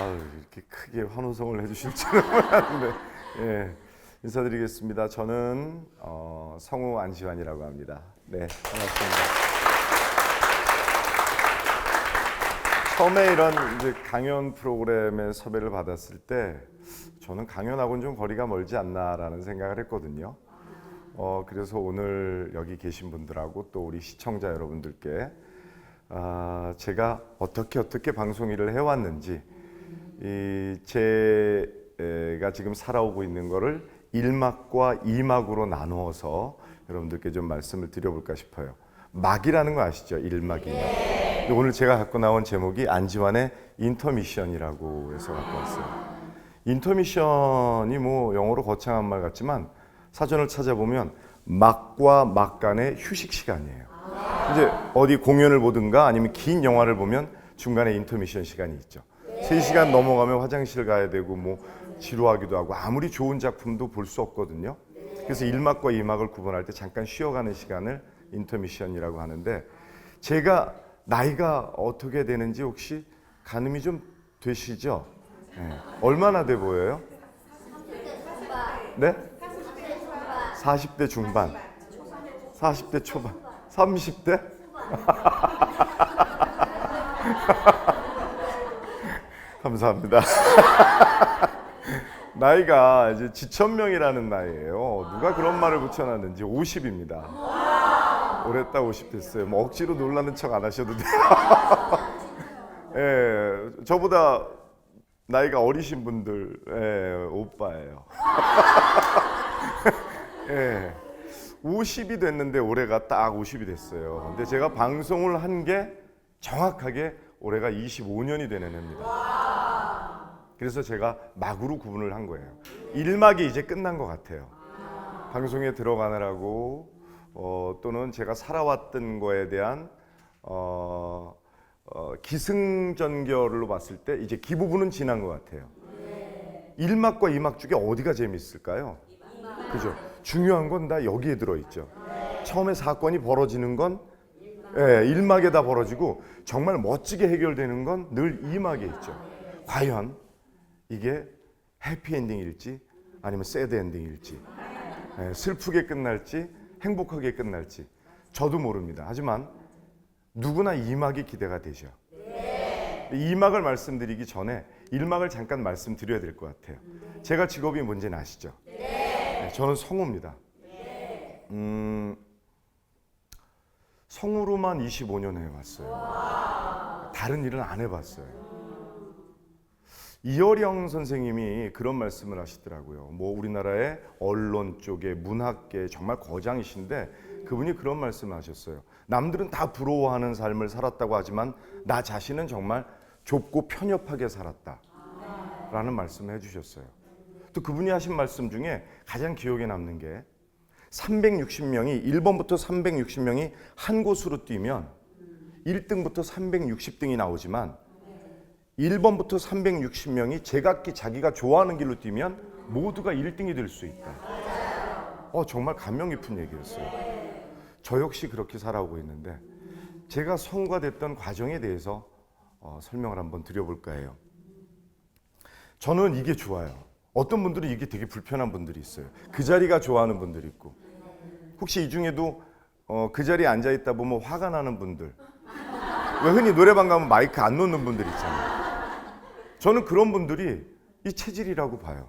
이렇게 크게 환호성을 해주실 줄은 몰랐는데, 예, 인사드리겠습니다. 저는 성우 안지환이라고 합니다. 네, 반갑습니다. 처음에 이런 이제 강연 프로그램에 섭외를 받았을 때 저는 강연하고는 좀 거리가 멀지 않나라는 생각을 했거든요. 그래서 오늘 여기 계신 분들하고 또 우리 시청자 여러분들께 제가 어떻게 방송 일을 해왔는지, 제가 지금 살아오고 있는 거를 1막과 2막으로 나누어서 여러분들께 좀 말씀을 드려볼까 싶어요. 막이라는 거 아시죠? 1막, 2막. 오늘 제가 갖고 나온 제목이 안지환의 인터미션이라고 해서 갖고 왔어요. 인터미션이 뭐 영어로 거창한 말 같지만 사전을 찾아보면 막과 막 간의 휴식 시간이에요. 이제 어디 공연을 보든가 아니면 긴 영화를 보면 중간에 인터미션 시간이 있죠. 3시간 넘어가면 화장실 가야 되고 뭐 지루하기도 하고 아무리 좋은 작품도 볼 수 없거든요. 그래서 1막과 2막을 구분할 때 잠깐 쉬어가는 시간을 인터미션이라고 하는데, 제가 나이가 어떻게 되는지 혹시 가늠이 좀 되시죠? 네. 얼마나 돼 보여요? 네? 40대 중반, 40대 초반, 30대? 감사합니다. 나이가 이제 지천명이라는 나이예요. 누가 그런 말을 붙여놨는지 50입니다. 올해 딱 50 됐어요. 뭐 억지로 놀라는 척 안 하셔도 돼요. 예, 저보다 나이가 어리신 분들, 예, 오빠예요. 예, 50이 됐는데 올해가 딱 50이 됐어요. 근데 제가 방송을 한 게 정확하게 올해가 25년이 되는 해입니다. 그래서 제가 막으로 구분을 한 거예요. 1막이 이제 끝난 것 같아요. 방송에 들어가느라고 또는 제가 살아왔던 거에 대한 기승전결로 봤을 때 이제 기부분은 지난 것 같아요. 1막과 2막 중에 어디가 재밌을까요? 그죠? 중요한 건 다 여기에 들어있죠. 처음에 사건이 벌어지는 건 1막에다 벌어지고 정말 멋지게 해결되는 건 늘 2막에 있죠. 과연 이게 해피엔딩일지 아니면 새드엔딩일지, 슬프게 끝날지 행복하게 끝날지 저도 모릅니다. 하지만 누구나 2막이 기대가 되죠. 2막을 말씀드리기 전에 1막을 잠깐 말씀드려야 될 것 같아요. 제가 직업이 뭔지는 아시죠? 저는 성우입니다. 성우로만 25년 해왔어요. 다른 일은 안 해봤어요. 이어령 선생님이 그런 말씀을 하시더라고요. 뭐 우리나라의 언론 쪽에 문학계 정말 거장이신데 그분이 그런 말씀을 하셨어요. 남들은 다 부러워하는 삶을 살았다고 하지만 나 자신은 정말 좁고 편협하게 살았다 라는 말씀을 해주셨어요. 또 그분이 하신 말씀 중에 가장 기억에 남는 게 360명이 1번부터 360명이 한 곳으로 뛰면 1등부터 360등이 나오지만 1번부터 360명이 제각기 자기가 좋아하는 길로 뛰면 모두가 1등이 될 수 있다. 정말 감명 깊은 얘기였어요. 저 역시 그렇게 살아오고 있는데 제가 성우가 됐던 과정에 대해서 설명을 한번 드려볼까 해요. 저는 이게 좋아요. 어떤 분들은 이게 되게 불편한 분들이 있어요. 그 자리가 좋아하는 분들이 있고, 혹시 이 중에도 그 자리에 앉아있다 보면 화가 나는 분들, 왜 흔히 노래방 가면 마이크 안 놓는 분들 있잖아요. 저는 그런 분들이 이 체질이라고 봐요.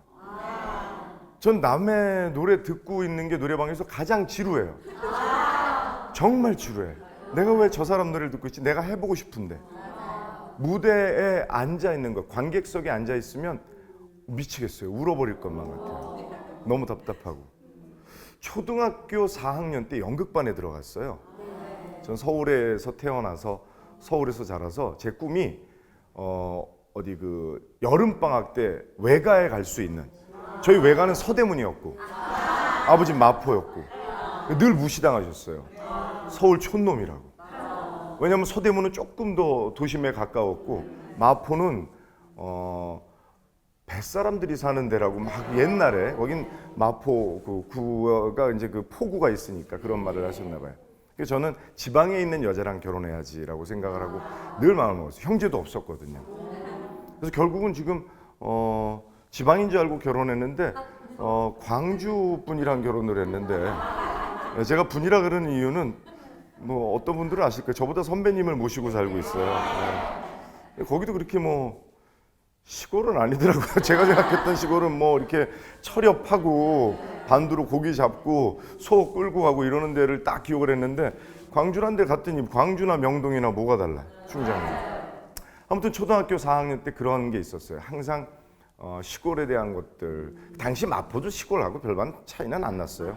전 남의 노래 듣고 있는 게 노래방에서 가장 지루해요. 정말 지루해. 내가 왜 저 사람 노래를 듣고 있지? 내가 해보고 싶은데. 무대에 앉아있는 거, 관객석에 앉아있으면 미치겠어요. 울어버릴 것만 같아요. 너무 답답하고. 초등학교 4학년 때 연극반에 들어갔어요. 전 서울에서 태어나서 서울에서 자라서 제 꿈이 어디 그 여름방학 때 외가에 갈 수 있는, 저희 외가는 서대문이었고 아버지 마포였고 늘 무시당하셨어요. 서울 촌놈이라고. 왜냐면 서대문은 조금 더 도심에 가까웠고 마포는 뱃사람들이 사는 데라고 막 옛날에 거긴 마포 그 구가 이제 그 포구가 있으니까 그런 말을 하셨나 봐요. 그래서 저는 지방에 있는 여자랑 결혼해야지라고 생각을 하고 늘 마음을 먹었어요. 형제도 없었거든요. 그래서 결국은 지금 지방인 줄 알고 결혼했는데 광주 분이랑 결혼을 했는데 제가 분이라 그러는 이유는 뭐 어떤 분들은 아실 거예요. 저보다 선배님을 모시고 살고 있어요. 네. 거기도 그렇게 뭐 시골은 아니더라고요. 제가 생각했던 시골은 뭐 이렇게 철엽하고 반두로 고기 잡고 소 끌고 가고 이러는 데를 딱 기억을 했는데 광주란 데 갔더니 광주나 명동이나 뭐가 달라 충장이. 아무튼 초등학교 4학년 때 그런 게 있었어요. 항상 시골에 대한 것들. 당시 마포도 시골하고 별반 차이는 안 났어요.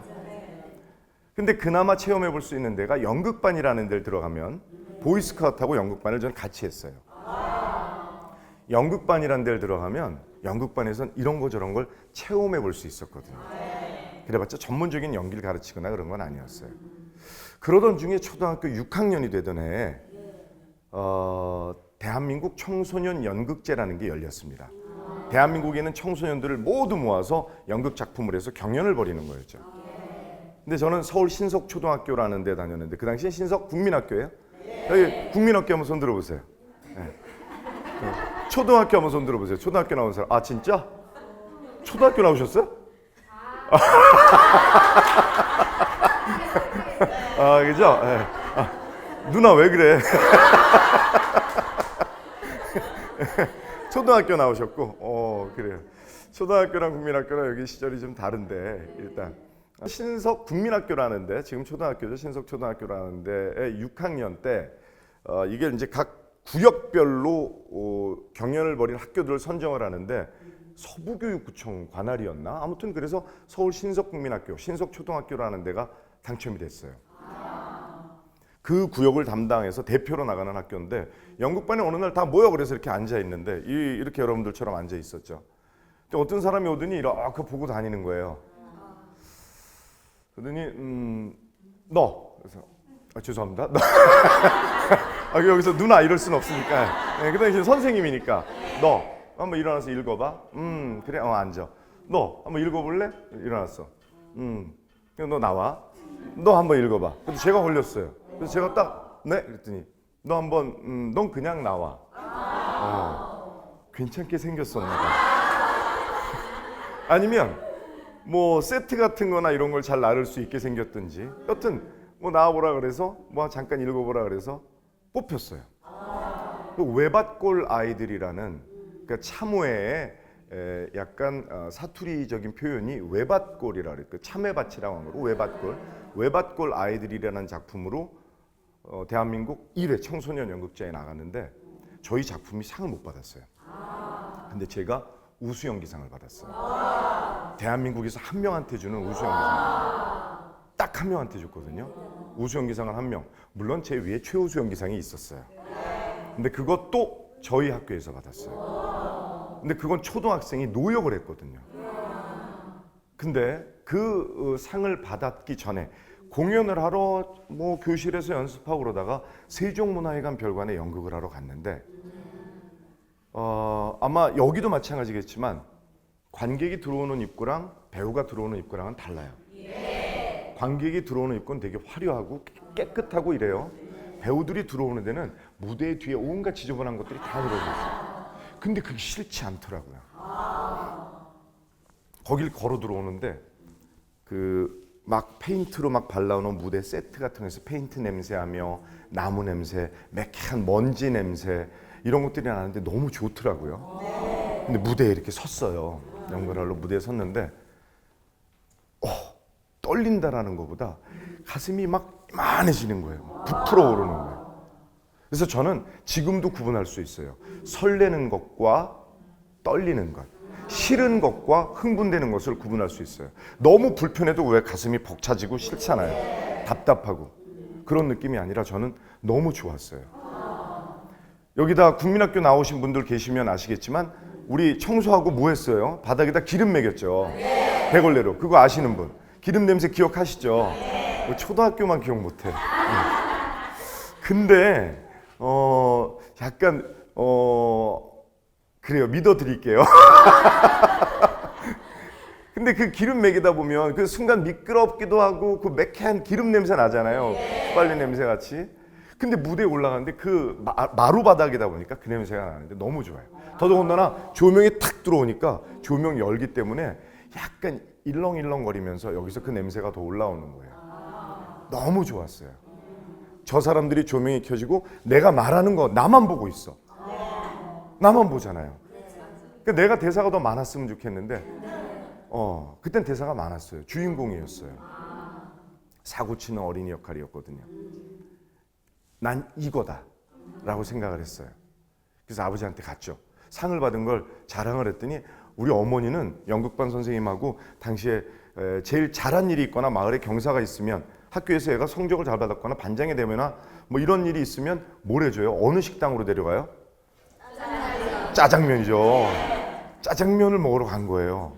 근데 그나마 체험해 볼 수 있는 데가 연극반이라는 데를 들어가면 보이스카우트하고 연극반을 저는 같이 했어요. 연극반이라는 데를 들어가면 연극반에선 이런 거 저런 걸 체험해 볼 수 있었거든요. 그래봤자 전문적인 연기를 가르치거나 그런 건 아니었어요. 그러던 중에 초등학교 6학년이 되던 해에 대한민국 청소년 연극제라는 게 열렸습니다. 대한민국에 있는 청소년들을 모두 모아서 연극 작품을 해서 경연을 벌이는 거였죠. 근데 저는 서울 신석초등학교라는 데 다녔는데 그 당시에 신석 국민학교예요. 여기 국민학교 한번 손 들어보세요. 네. 초등학교 한번 손 들어보세요. 초등학교 나온 사람. 아 진짜? 초등학교 나오셨어요? 아 그죠? 네. 누나 왜 그래? 초등학교 나오셨고, 그래요. 초등학교랑 국민학교랑 여기 시절이 좀 다른데 일단 신석 국민학교라는데 지금 초등학교죠. 신석 초등학교라는 데에 6학년 때 이게 이제 각 구역별로 경연을 벌인 학교들을 선정을 하는데 서부교육구청 관할이었나? 아무튼 그래서 서울 신석국민학교, 신석초등학교라는 데가 당첨이 됐어요. 그 구역을 담당해서 대표로 나가는 학교인데 연극반에 어느 날 다 모여 그래서 이렇게 앉아 있는데 이렇게 여러분들처럼 앉아 있었죠. 근데 어떤 사람이 오더니 이렇게 보고 다니는 거예요. 그러더니 너 그래서 죄송합니다. 여기서 누나 이럴 수는 없으니까. 네, 그다음에 선생님이니까 너 한번 일어나서 읽어봐. 그래 앉아. 너 한번 읽어볼래? 일어났어. 그럼 너 나와. 너 한번 읽어봐. 그래서 제가 걸렸어요. 그래서 제가 딱 네 그랬더니 너 한번 넌 그냥 나와. 괜찮게 생겼었나 봐. 아니면 뭐 세트 같은 거나 이런 걸 잘 나를 수 있게 생겼든지 여튼 뭐 나와보라 그래서 뭐 잠깐 읽어보라 그래서 뽑혔어요. 그 외밭골 아이들이라는 그러니까 참외에 약간 사투리적인 표현이 외밭골이라 그래요. 그 참외밭이라고 하는 거고 외밭골 아이들이라는 작품으로 대한민국 1회 청소년 연극제에 나갔는데 저희 작품이 상을 못 받았어요. 근데 제가 우수 연기상을 받았어요. 대한민국에서 한 명한테 주는 우수 연기상. 딱 한 명한테 줬거든요. 우수 연기상은 한 명. 물론 제 위에 최우수 연기상이 있었어요. 근데 그것도 저희 학교에서 받았어요. 근데 그건 초등학생이 노역을 했거든요. 근데 그 상을 받았기 전에 공연을 하러 뭐 교실에서 연습하고 그러다가 세종문화회관 별관에 연극을 하러 갔는데 아마 여기도 마찬가지겠지만 관객이 들어오는 입구랑 배우가 들어오는 입구랑은 달라요. 관객이 들어오는 입구는 되게 화려하고 깨끗하고 이래요. 배우들이 들어오는 데는 무대 뒤에 온갖 지저분한 것들이 다 들어져 있어요. 근데 그게 싫지 않더라고요. 거길 걸어 들어오는데 그 막 페인트로 막 발라놓은 무대 세트 같은 거에서 페인트 냄새하며 나무 냄새, 매캐한 먼지 냄새 이런 것들이 나는데 너무 좋더라고요. 근데 무대에 이렇게 섰어요. 연극하러 무대에 섰는데 떨린다라는 것보다 가슴이 막 이만해지는 거예요. 부풀어 오르는 거예요. 그래서 저는 지금도 구분할 수 있어요. 설레는 것과 떨리는 것, 싫은 것과 흥분되는 것을 구분할 수 있어요. 너무 불편해도 왜 가슴이 벅차지고 싫잖아요. 답답하고. 그런 느낌이 아니라 저는 너무 좋았어요. 여기다 국민학교 나오신 분들 계시면 아시겠지만 우리 청소하고 뭐 했어요? 바닥에다 기름 매겼죠. 대걸레로. 그거 아시는 분. 기름 냄새 기억하시죠? 초등학교만 기억 못해. 근데 약간 그래요. 믿어드릴게요. 근데 그 기름 매기다 보면 그 순간 미끄럽기도 하고 그 매캐한 기름 냄새 나잖아요. 빨리 냄새 같이. 근데 무대에 올라가는데 그 마루 바닥이다 보니까 그 냄새가 나는데 너무 좋아요. 더더군다나 조명이 탁 들어오니까 조명 열기 때문에 약간 일렁일렁거리면서 여기서 그 냄새가 더 올라오는 거예요. 너무 좋았어요. 저 사람들이 조명이 켜지고 내가 말하는 거 나만 보고 있어. 나만 보잖아요. 그러니까 내가 대사가 더 많았으면 좋겠는데 그땐 대사가 많았어요. 주인공이었어요. 사고치는 어린이 역할이었거든요. 난 이거다 라고 생각을 했어요. 그래서 아버지한테 갔죠. 상을 받은 걸 자랑을 했더니 우리 어머니는 연극반 선생님하고 당시에 제일 잘한 일이 있거나 마을에 경사가 있으면 학교에서 애가 성적을 잘 받았거나 반장이 되거나 뭐 이런 일이 있으면 뭘 해줘요? 어느 식당으로 데려가요? 짜장면이죠. 짜장면을 먹으러 간 거예요.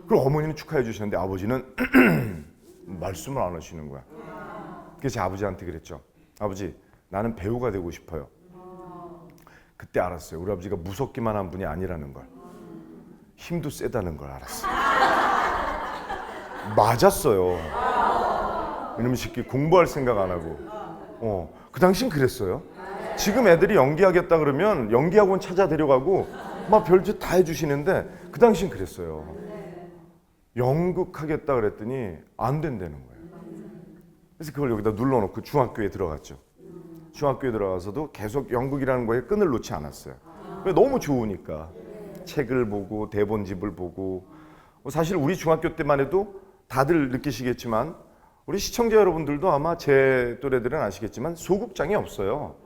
그럼 어머니는 축하해 주시는데 아버지는 말씀을 안 하시는 거야. 그래서 제 아버지한테 그랬죠. 아버지, 나는 배우가 되고 싶어요. 그때 알았어요. 우리 아버지가 무섭기만 한 분이 아니라는 걸. 힘도 세다는 걸 알았어요. 맞았어요. 이놈의 새끼 공부할 생각 안 하고. 그 당시엔 그랬어요. 지금 애들이 연기하겠다 그러면 연기학원 찾아 데려가고 막 별짓 다 해주시는데 그 당시엔 그랬어요. 연극하겠다 그랬더니 안 된다는 거예요. 그래서 그걸 여기다 눌러놓고 중학교에 들어갔죠. 중학교에 들어가서도 계속 연극이라는 거에 끈을 놓지 않았어요. 너무 좋으니까 책을 보고 대본집을 보고. 사실 우리 중학교 때만 해도 다들 느끼시겠지만 우리 시청자 여러분들도 아마 제 또래들은 아시겠지만 소극장이 없어요.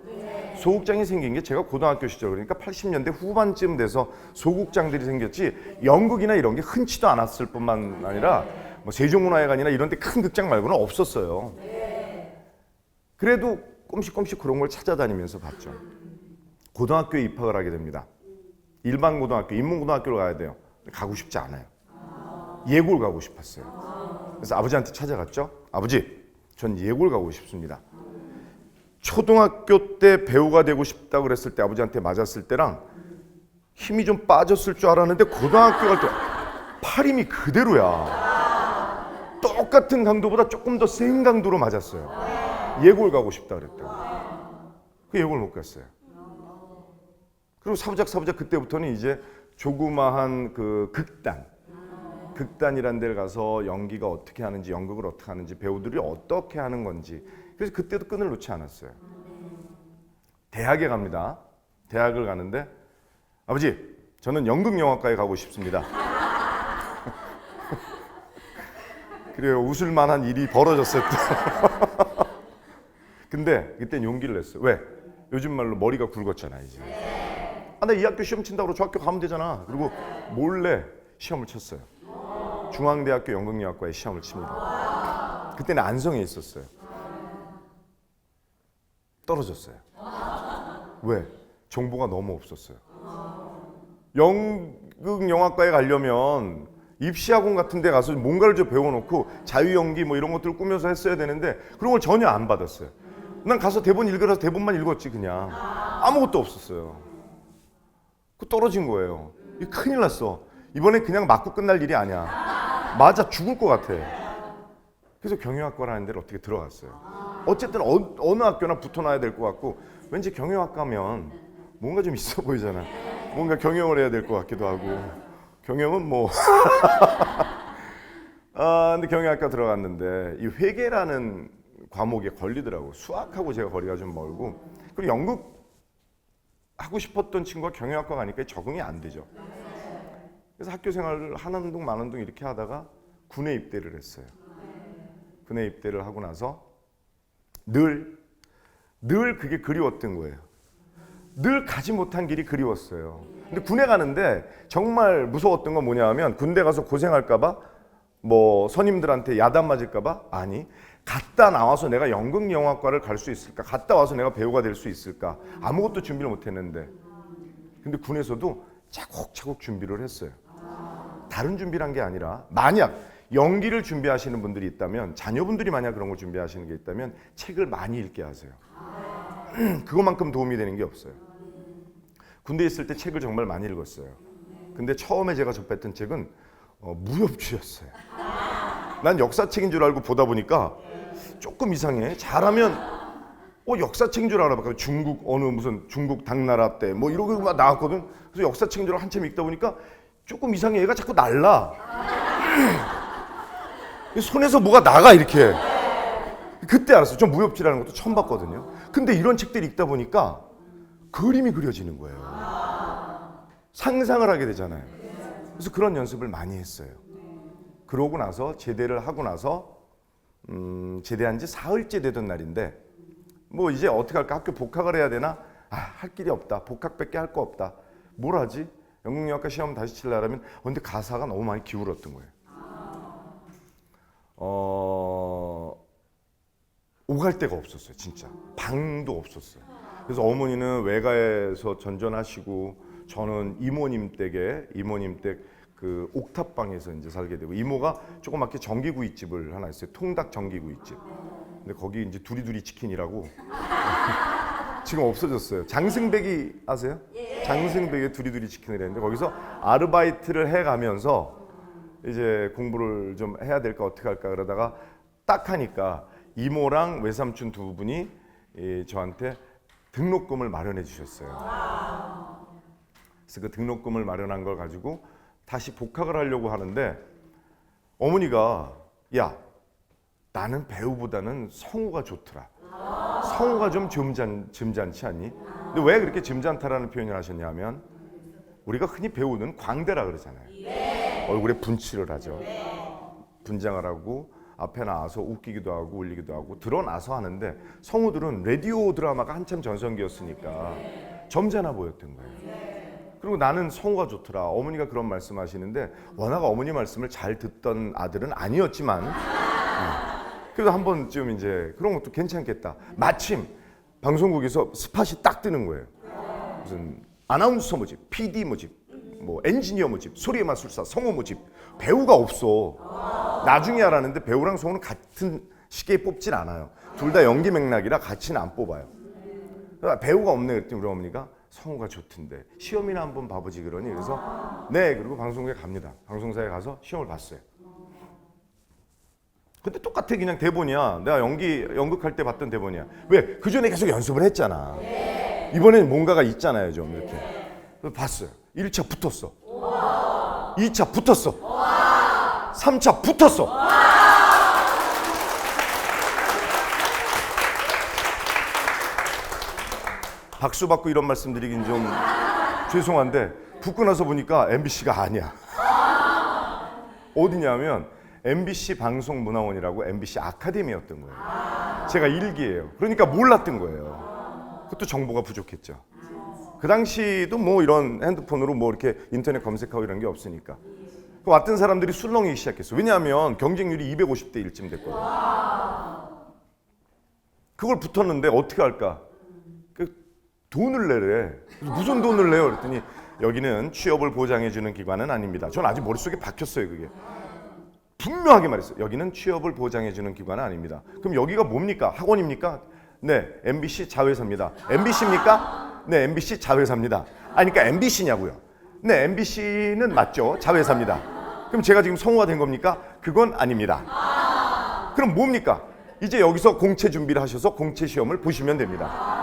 소극장이 생긴 게 제가 고등학교 시절, 그러니까 80년대 후반쯤 돼서 소극장들이 생겼지 연극이나 이런 게 흔치도 않았을 뿐만 아니라 뭐 세종문화회관이나 이런 데 큰 극장 말고는 없었어요. 그래도 꼼씩꼼씩 그런 걸 찾아다니면서 봤죠. 고등학교에 입학을 하게 됩니다. 일반 고등학교, 인문고등학교를 가야 돼요. 가고 싶지 않아요. 예고를 가고 싶었어요. 그래서 아버지한테 찾아갔죠. 아버지, 전 예고를 가고 싶습니다. 초등학교 때 배우가 되고 싶다고 그랬을 때 아버지한테 맞았을 때랑 힘이 좀 빠졌을 줄 알았는데 고등학교 갈 때 팔 힘이 그대로야. 똑같은 강도보다 조금 더 센 강도로 맞았어요. 예고를 가고 싶다 그랬다고. 그 예고를 못 갔어요. 그리고 사부작 그때부터는 이제 조그마한 그 극단이라는 데를 가서 연기가 어떻게 하는지, 연극을 어떻게 하는지, 배우들이 어떻게 하는 건지. 그래서 그때도 끈을 놓지 않았어요. 대학에 갑니다. 대학을 가는데 아버지, 저는 연극영화과에 가고 싶습니다. 그래요. 웃을 만한 일이 벌어졌어요. 근데 그땐 용기를 냈어요. 왜? 요즘 말로 머리가 굵었잖아 이제. 나 이 학교 시험 친다고 저 학교 가면 되잖아. 그리고 몰래 시험을 쳤어요. 중앙대학교 연극영화과에 시험을 칩니다. 그때는 안성에 있었어요. 떨어졌어요. 왜? 정보가 너무 없었어요. 연극영화과에 가려면 입시학원 같은 데 가서 뭔가를 좀 배워놓고 자유연기 뭐 이런 것들을 꾸며서 했어야 되는데 그런 걸 전혀 안 받았어요. 난 가서 대본 읽으라서 대본만 읽었지 그냥. 아무것도 없었어요. 그 떨어진 거예요. 이 큰일 났어. 이번에 그냥 맞고 끝날 일이 아니야. 맞아 죽을 것 같아. 그래서 경영학과라는 데를 어떻게 들어갔어요. 어쨌든 어느 학교나 붙어놔야 될 것 같고 왠지 경영학과면 뭔가 좀 있어 보이잖아. 뭔가 경영을 해야 될 것 같기도 하고 경영은 뭐 근데 경영학과 들어갔는데 이 회계라는 과목에 걸리더라고. 수학하고 제가 거리가 좀 멀고 그리고 연극 하고 싶었던 친구가 경영학과 가니까 적응이 안 되죠. 그래서 학교 생활을 하는 둥 마는 둥 이렇게 하다가 군에 입대를 했어요. 군에 입대를 하고 나서 늘 그게 그리웠던 거예요. 늘 가지 못한 길이 그리웠어요. 근데 군에 가는데 정말 무서웠던 건 뭐냐 하면 군대 가서 고생할까 봐 뭐 선임들한테 야단 맞을까 봐 아니 갔다 나와서 내가 연극영화과를 갈 수 있을까? 갔다 와서 내가 배우가 될 수 있을까? 아무것도 준비를 못 했는데 근데 군에서도 차곡차곡 준비를 했어요. 다른 준비란 게 아니라 만약 연기를 준비하시는 분들이 있다면 자녀분들이 만약 그런 걸 준비하시는 게 있다면 책을 많이 읽게 하세요. 그것만큼 도움이 되는 게 없어요. 군대에 있을 때 책을 정말 많이 읽었어요. 근데 처음에 제가 접했던 책은 무협지였어요. 난 역사책인 줄 알고 보다 보니까 조금 이상해. 잘하면 역사책인 줄 알아봐. 중국 어느 무슨 중국 당나라 때 뭐 이러고 막 나왔거든. 그래서 역사책인 줄 한참 읽다 보니까 조금 이상해. 얘가 자꾸 날라. 손에서 뭐가 나가 이렇게. 그때 알았어요. 좀 무협지라는 것도 처음 봤거든요. 근데 이런 책들 읽다 보니까 그림이 그려지는 거예요. 상상을 하게 되잖아요. 그래서 그런 연습을 많이 했어요. 그러고 나서 제대를 하고 나서 제대한 지 사흘째 되던 날인데 뭐 이제 어떻게 할까? 학교 복학을 해야 되나? 할 길이 없다. 복학밖에 할 거 없다. 뭘 하지? 영국영화과 시험 다시 치려면 근데 가사가 너무 많이 기울었던 거예요. 오갈 데가 없었어요. 진짜 방도 없었어요. 그래서 어머니는 외가에서 전전하시고 저는 이모님 댁 그 옥탑방에서 이제 살게 되고 이모가 조그맣게 전기구이집을 하나 했어요. 통닭 전기구이집. 근데 거기 이제 두리두리 치킨이라고 지금 없어졌어요. 장승백이 아세요? 장승백의 두리두리 치킨을 했는데 거기서 아르바이트를 해가면서 이제 공부를 좀 해야 될까 어떻게 할까 그러다가 딱 하니까 이모랑 외삼촌 두 분이 저한테 등록금을 마련해 주셨어요. 그래서 그 등록금을 마련한 걸 가지고 다시 복학을 하려고 하는데 어머니가 야 나는 배우보다는 성우가 좋더라. 성우가 좀 점잖지 않니? 근데 왜 그렇게 점잖다라는 표현을 하셨냐면 우리가 흔히 배우는 광대라 그러잖아요. 얼굴에 분칠을 하죠. 분장을 하고 앞에 나와서 웃기기도 하고 울리기도 하고 드러나서 하는데 성우들은 라디오 드라마가 한참 전성기였으니까 점잖아 보였던 거예요. 그리고 나는 성우가 좋더라. 어머니가 그런 말씀하시는데 워낙 어머니 말씀을 잘 듣던 아들은 아니었지만 그래도 한 번쯤 이제 그런 것도 괜찮겠다. 마침 방송국에서 스팟이 딱 뜨는 거예요. 무슨 아나운서 모집, PD 모집, 뭐 엔지니어 모집, 소리의 마술사, 성우 모집. 배우가 없어. 나중에 알았는데 배우랑 성우는 같은 시기에 뽑질 않아요. 둘 다 연기 맥락이라 같이는 안 뽑아요. 배우가 없네 그랬더니 우리 어머니가 성우가 좋던데 시험이나 한번 봐보지 그러니 그래서 네 그리고 방송국에 갑니다. 방송사에 가서 시험을 봤어요. 근데 똑같아 그냥 대본이야. 내가 연극할 때 봤던 대본이야. 왜? 그 전에 계속 연습을 했잖아. 이번엔 뭔가가 있잖아요 좀 이렇게. 그래서 봤어요. 1차 붙었어. 2차 붙었어. 3차 붙었어. 박수 받고 이런 말씀 드리긴 좀 죄송한데 붙고 나서 보니까 MBC가 아니야. 어디냐면 MBC 방송문화원이라고 MBC 아카데미였던 거예요. 제가 1기예요. 그러니까 몰랐던 거예요. 그것도 정보가 부족했죠. 그 당시도 뭐 이런 핸드폰으로 뭐 이렇게 인터넷 검색하고 이런 게 없으니까 왔던 사람들이 술렁이기 시작했어. 왜냐하면 경쟁률이 250대 1쯤 됐거든. 그걸 붙었는데 어떻게 할까? 돈을 내래. 무슨 돈을 내요? 그랬더니 여기는 취업을 보장해주는 기관은 아닙니다. 전 아직 머릿속에 박혔어요 그게. 분명하게 말했어요. 여기는 취업을 보장해주는 기관은 아닙니다. 그럼 여기가 뭡니까? 학원입니까? 네, MBC 자회사입니다. MBC입니까? 네, MBC 자회사입니다. 그러니까 MBC냐고요. 네, MBC는 맞죠. 자회사입니다. 그럼 제가 지금 성우가 된 겁니까? 그건 아닙니다. 그럼 뭡니까? 이제 여기서 공채 준비를 하셔서 공채 시험을 보시면 됩니다.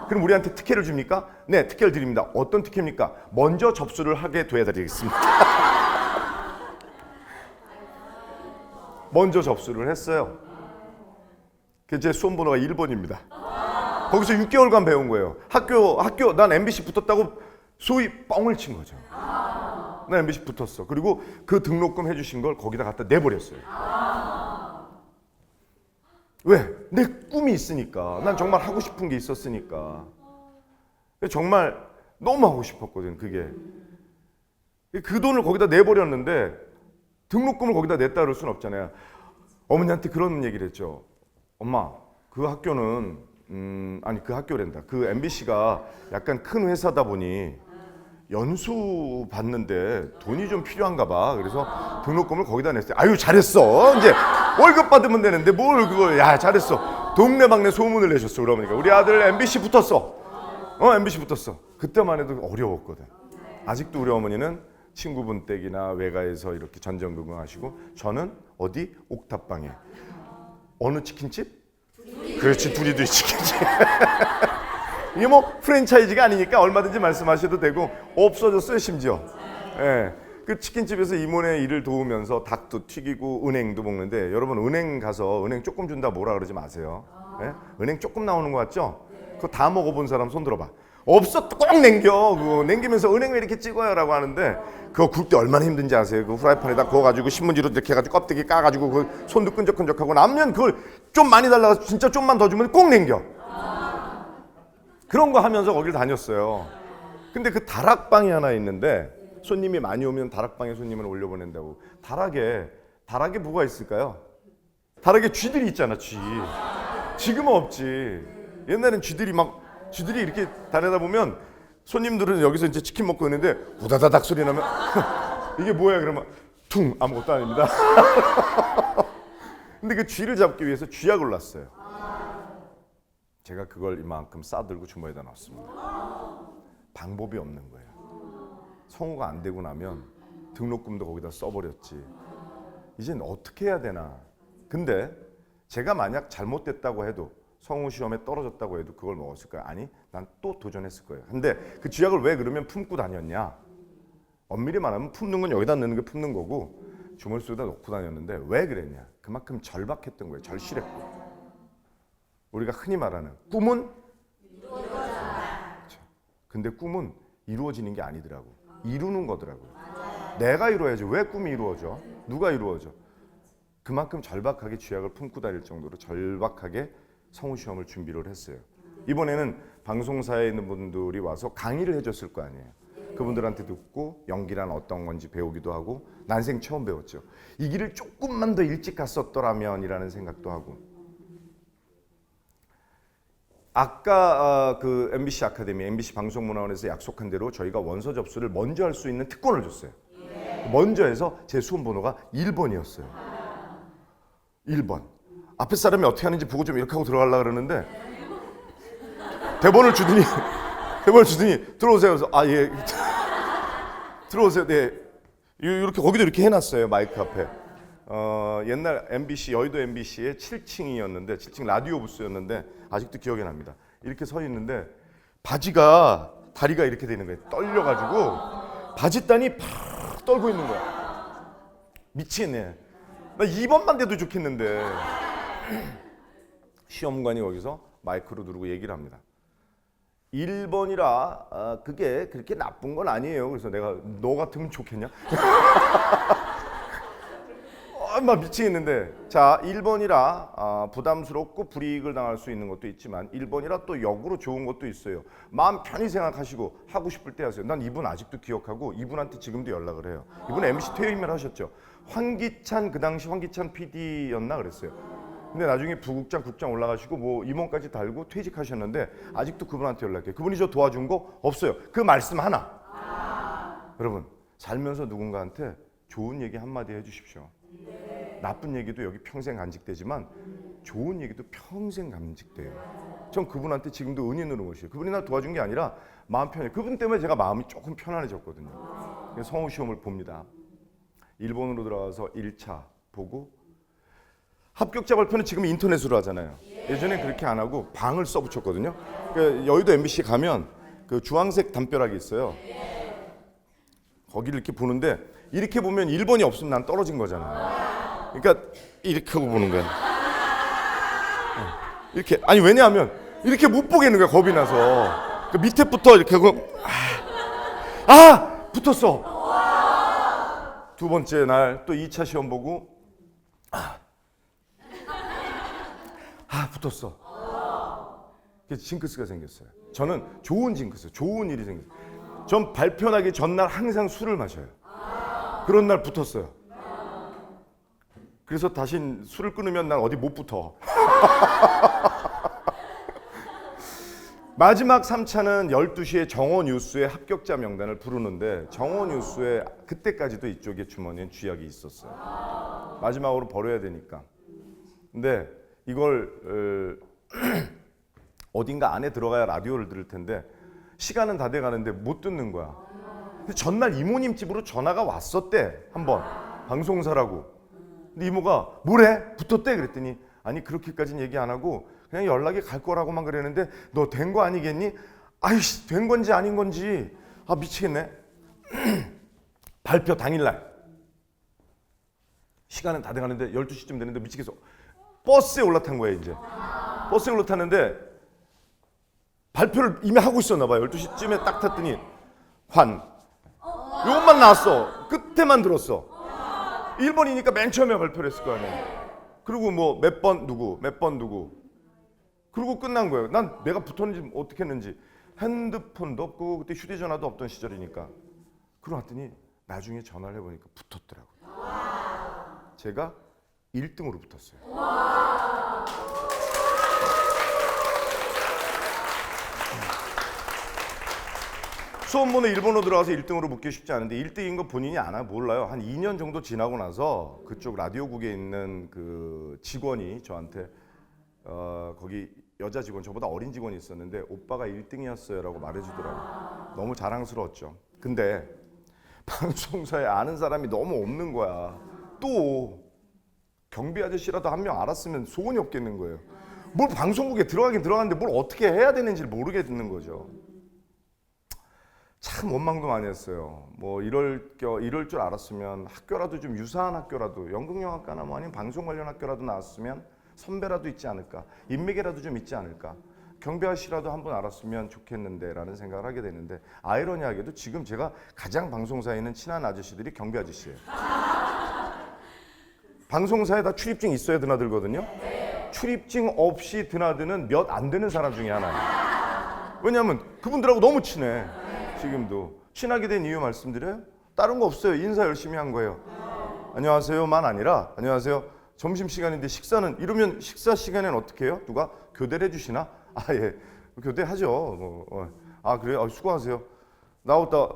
그럼 우리한테 특혜를 줍니까? 네, 특혜를 드립니다. 어떤 특혜입니까? 먼저 접수를 하게 도와드리겠습니다. 먼저 접수를 했어요. 제 수험번호가 1번입니다. 거기서 6개월간 배운 거예요. 학교 난 MBC 붙었다고 소위 뻥을 친 거죠. 난 MBC 붙었어. 그리고 그 등록금 해주신 걸 거기다 갖다 내버렸어요. 왜? 내 꿈이 있으니까. 난 정말 하고 싶은 게 있었으니까. 정말 너무 하고 싶었거든 그게. 그 돈을 거기다 내버렸는데 등록금을 거기다 냈다 그럴 수는 없잖아요. 어머니한테 그런 얘기를 했죠. 엄마 그 학교는 그 학교랜다. 그 MBC가 약간 큰 회사다 보니 연수 받는데 돈이 좀 필요한가 봐. 그래서 등록금을 거기다 냈어요. 아유 잘했어. 이제 월급 받으면 되는데 뭘 그걸. 야 잘했어. 동네방네 소문을 내셨어. 그러니까 우리 아들 MBC 붙었어. MBC 붙었어. 그때만 해도 어려웠거든. 아직도 우리 어머니는 친구분 댁이나 외가에서 이렇게 전전긍긍하시고 저는 어디? 옥탑방에. 어느 치킨집? 그렇지, 둘이 뒤치기지. 이게 뭐 프랜차이즈가 아니니까 얼마든지 말씀하셔도 되고 없어졌어요, 심지어. 예. 그 치킨집에서 이모네 일을 도우면서 닭도 튀기고 은행도 먹는데, 여러분 은행 가서 은행 조금 준다 뭐라 그러지 마세요. 예? 은행 조금 나오는 거 같죠? 그거 다 먹어본 사람 손 들어봐. 없어, 꼭 냉겨. 그거 냉기면서 은행 왜 이렇게 찍어요? 라고 하는데, 그거 굽을 때 얼마나 힘든지 아세요? 그 후라이팬에다 구워가지고 신문지로 이렇게 해가지고 껍데기 까가지고 그 손도 끈적끈적하고, 남면 그걸 좀 많이 달라서 진짜 좀만 더 주면 꼭 냉겨. 그런 거 하면서 거길 다녔어요. 근데 그 다락방이 하나 있는데, 손님이 많이 오면 다락방에 손님을 올려보낸다고. 다락에 뭐가 있을까요? 다락에 쥐들이 있잖아, 쥐. 지금은 없지. 옛날엔 쥐들이 이렇게 다니다 보면 손님들은 여기서 이제 치킨 먹고 있는데 후다다닥 소리 나면 이게 뭐야? 그러면 퉁, 아무것도 아닙니다. 근데 그 쥐를 잡기 위해서 쥐약을 놨어요. 제가 그걸 이만큼 싸들고 주머니에다 넣었습니다. 방법이 없는 거예요. 성우가 안 되고 나면 등록금도 거기다 써버렸지. 이젠 어떻게 해야 되나. 근데 제가 만약 잘못됐다고 해도, 성우 시험에 떨어졌다고 해도 그걸 먹었을 거예요. 아니, 난 또 도전했을 거예요. 근데 그 쥐약을 왜 그러면 품고 다녔냐. 엄밀히 말하면 품는 건 여기다 넣는 게 품는 거고 주머니 속에다 넣고 다녔는데, 왜 그랬냐. 그만큼 절박했던 거예요. 절실했고. 우리가 흔히 말하는 꿈은 이루어진다. 근데 꿈은 이루어지는 게 아니더라고. 이루는 거더라고요. 내가 이루어야지. 왜 꿈이 이루어져? 누가 이루어져? 그만큼 절박하게 쥐약을 품고 다닐 정도로 절박하게 성우 시험을 준비를 했어요. 이번에는 방송사에 있는 분들이 와서 강의를 해줬을 거 아니에요. 그분들한테 듣고 연기란 어떤 건지 배우기도 하고, 난생 처음 배웠죠. 이 길을 조금만 더 일찍 갔었더라면 이라는 생각도 하고. 아까 그 MBC 아카데미, MBC 방송문화원에서 약속한 대로 저희가 원서 접수를 먼저 할 수 있는 특권을 줬어요. 먼저 해서 제 수험 번호가 1번이었어요. 1번. 앞에 사람이 어떻게 하는지 보고 좀 이렇게 하고 들어가려고 그러는데, 대본을 주더니 들어오세요. 그래서 예. 들어오세요. 네. 이렇게 거기도 이렇게 해놨어요. 마이크 앞에. 옛날 MBC, 여의도 MBC의 7층이었는데 7층 라디오 부스였는데 아직도 기억이 납니다. 이렇게 서 있는데 다리가 이렇게 되는 거예요. 떨려가지고 바지단이 팍 떨고 있는 거야. 미치겠네. 나 2번만 돼도 좋겠는데. 시험관이 거기서 마이크로 누르고 얘기를 합니다. 1번이라 그게 그렇게 나쁜 건 아니에요. 그래서 내가 너 같으면 좋겠냐? 막 미치겠는데, 자, 1번이라 부담스럽고 불이익을 당할 수 있는 것도 있지만 1번이라 또 역으로 좋은 것도 있어요. 마음 편히 생각하시고 하고 싶을 때 하세요. 난 이분 아직도 기억하고 이분한테 지금도 연락을 해요. 이분 MC 퇴임을 하셨죠. 그 당시 황기찬 PD였나 그랬어요. 근데 나중에 부국장, 국장 올라가시고 뭐 임원까지 달고 퇴직하셨는데 아직도 그분한테 연락해요. 그분이 저 도와준 거 없어요. 그 말씀 하나. 여러분, 살면서 누군가한테 좋은 얘기 한마디 해주십시오. 나쁜 얘기도 여기 평생 간직되지만 좋은 얘기도 평생 간직돼요. 전 그분한테 지금도 은인으로 모셔요. 그분이 나 도와준 게 아니라 마음 편해. 그분 때문에 제가 마음이 조금 편안해졌거든요. 성우 시험을 봅니다. 일본으로 들어가서 1차 보고, 합격자 발표는 지금 인터넷으로 하잖아요. 예전에 그렇게 안 하고 방을 써붙였거든요. 그러니까 여의도 MBC 가면 그 주황색 담벼락이 있어요. 거기를 이렇게 보는데, 이렇게 보면 1번이 없으면 난 떨어진 거잖아요. 그러니까 이렇게 하고 보는 거야. 이렇게. 아니, 왜냐하면 이렇게 못 보겠는 거야, 겁이 나서. 그 밑에부터 이렇게 하고 붙었어. 두 번째 날 또 2차 시험 보고 붙었어. 그래서 징크스가 생겼어요. 저는 좋은 징크스, 좋은 일이 생겼어요. 전 발표하기 전날 항상 술을 마셔요. 그런 날 붙었어요. 그래서 다신 술을 끊으면 난 어디 못 붙어. 마지막 3차는 12시에 정오 뉴스에 합격자 명단을 부르는데, 정오 뉴스에 그때까지도 이쪽에 주머니엔 쥐약이 있었어요. 마지막으로 버려야 되니까. 근데 이걸 어딘가 안에 들어가야 라디오를 들을 텐데 시간은 다 돼가는데 못 듣는 거야. 근데 전날 이모님 집으로 전화가 왔었대. 한번 방송사라고. 근데 이모가 뭐래? 붙었대? 그랬더니 아니, 그렇게까지는 얘기 안 하고 그냥 연락이 갈 거라고만 그랬는데 너 된 거 아니겠니? 아이씨, 된 건지 아닌 건지 아 미치겠네. 발표 당일날 시간은 다 돼가는데 12시쯤 되는데 미치겠어. 버스에 올라탄 거예요. 이제 버스에 올라탔는데 발표를 이미 하고 있었나 봐요. 12시쯤에 딱 탔더니 이것만 나왔어. 끝에만 들었어. 1번이니까 맨 처음에 발표를 했을 거 아니에요. 그리고 뭐 몇 번 누구 그리고 끝난 거예요. 난 내가 붙었는지 어떻게 했는지. 핸드폰도 없고 그때 휴대전화도 없던 시절이니까. 그러고 났더니 나중에 전화를 해보니까 붙었더라고요. 제가 1등으로 붙었어요. 수험번호 1번으로 들어가서 1등으로 붙기 쉽지 않은데 1등인 거 본인이 아나 몰라요. 한 2년 정도 지나고 나서 그쪽 라디오국에 있는 그 직원이 저한테 거기 여자 직원, 저보다 어린 직원이 있었는데 오빠가 1등이었어요 라고 말해주더라고요. 너무 자랑스러웠죠. 근데 방송사에 아는 사람이 너무 없는 거야. 또 경비 아저씨라도 한 명 알았으면 소원이 없겠는 거예요. 뭘 방송국에 들어가긴 들어갔는데 뭘 어떻게 해야 되는지를 모르겠는 거죠. 참 원망도 많이 했어요. 뭐 이럴 줄 알았으면 학교라도 좀 유사한 학교라도 연극영화과나 뭐 아니면 방송 관련 학교라도 나왔으면 선배라도 있지 않을까, 인맥이라도 좀 있지 않을까, 경비 아저씨라도 한 번 알았으면 좋겠는데 라는 생각을 하게 되는데 아이러니하게도 지금 제가 가장 방송사에 있는 친한 아저씨들이 경비 아저씨예요. 방송사에 다 출입증 있어야 드나들거든요. 출입증 없이 드나드는 몇 안 되는 사람 중에 하나예요. 왜냐하면 그분들하고 너무 친해. 지금도 친하게 된 이유 말씀드려요? 다른 거 없어요. 인사 열심히 한 거예요. 안녕하세요만 아니라 안녕하세요. 점심시간인데 식사는 이러면 식사 시간에는 어떻게 해요? 누가 교대를 해주시나? 아 예, 교대하죠. 아 그래요? 수고하세요. 나왔다.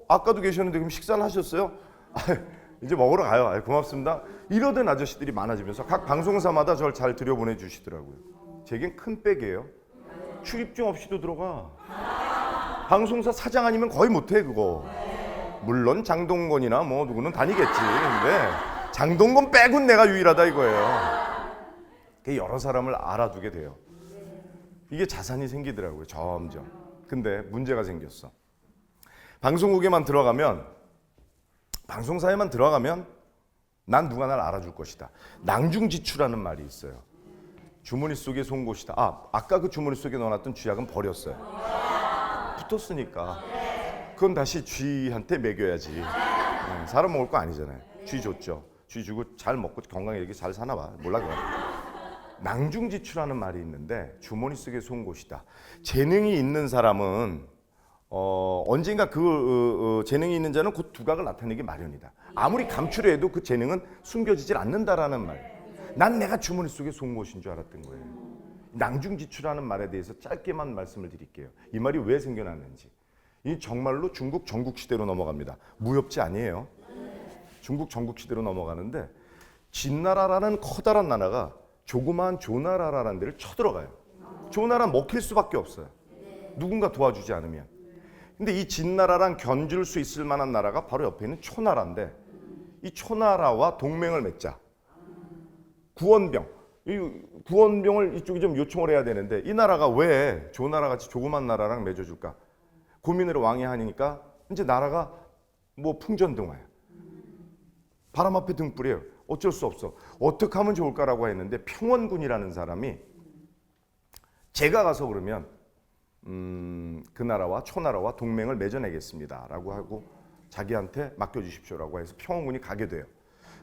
아까도 계셨는데 그럼 식사는 하셨어요? 아, 이제 먹으러 가요. 아, 고맙습니다. 이러던 아저씨들이 많아지면서 각 방송사마다 저를 잘 들여보내주시더라고요. 제겐 큰 백이에요. 출입증 없이도 들어가. 방송사 사장 아니면 거의 못해 그거. 물론 장동건이나 뭐 누구는 다니겠지. 근데 장동건 빼곤 내가 유일하다 이거예요. 여러 사람을 알아두게 돼요. 이게 자산이 생기더라고요. 점점. 근데 문제가 생겼어. 방송국에만 들어가면, 방송사에만 들어가면 난 누가 날 알아줄 것이다. 낭중지추라는 말이 있어요. 주머니 속에 송곳이다. 아까 그 주머니 속에 넣어놨던 쥐약은 버렸어요. 붙었으니까 그건 다시 쥐한테 먹여야지. 사람 먹을 거 아니잖아요. 쥐 줬죠. 쥐 주고 잘 먹고 건강하게 잘 사나 봐. 몰라 그건. 낭중지추라는 말이 있는데 주머니 속에 송곳이다. 재능이 있는 사람은 언젠가 그 재능이 있는 자는 곧 두각을 나타내기 마련이다. 아무리 감추려 해도 그 재능은 숨겨지질 않는다라는 말. 난 내가 주머니 속에 송곳인 줄 알았던 거예요. 낭중지추라는 말에 대해서 짧게만 말씀을 드릴게요. 이 말이 왜 생겨났는지. 이 정말로 중국 전국시대로 넘어갑니다. 무협지 아니에요. 중국 전국시대로 넘어가는데 진나라라는 커다란 나라가 조그마한 조나라라는 데를 쳐들어가요. 조나라는 먹힐 수밖에 없어요. 누군가 도와주지 않으면. 근데 이 진나라랑 견줄 수 있을 만한 나라가 바로 옆에 있는 초나라인데 이 초나라와 동맹을 맺자. 구원병. 이 구원병을 이쪽이 좀 요청을 해야 되는데 이 나라가 왜 조나라같이 조그만 나라랑 맺어줄까? 고민을 왕이 하니까 이제 나라가 뭐 풍전등화야. 바람 앞에 등불이에요. 어쩔 수 없어. 어떻게 하면 좋을까라고 했는데 평원군이라는 사람이 제가 가서 그러면 그 나라와 초나라와 동맹을 맺어내겠습니다라고 하고 자기한테 맡겨주십시오라고 해서 평원군이 가게 돼요.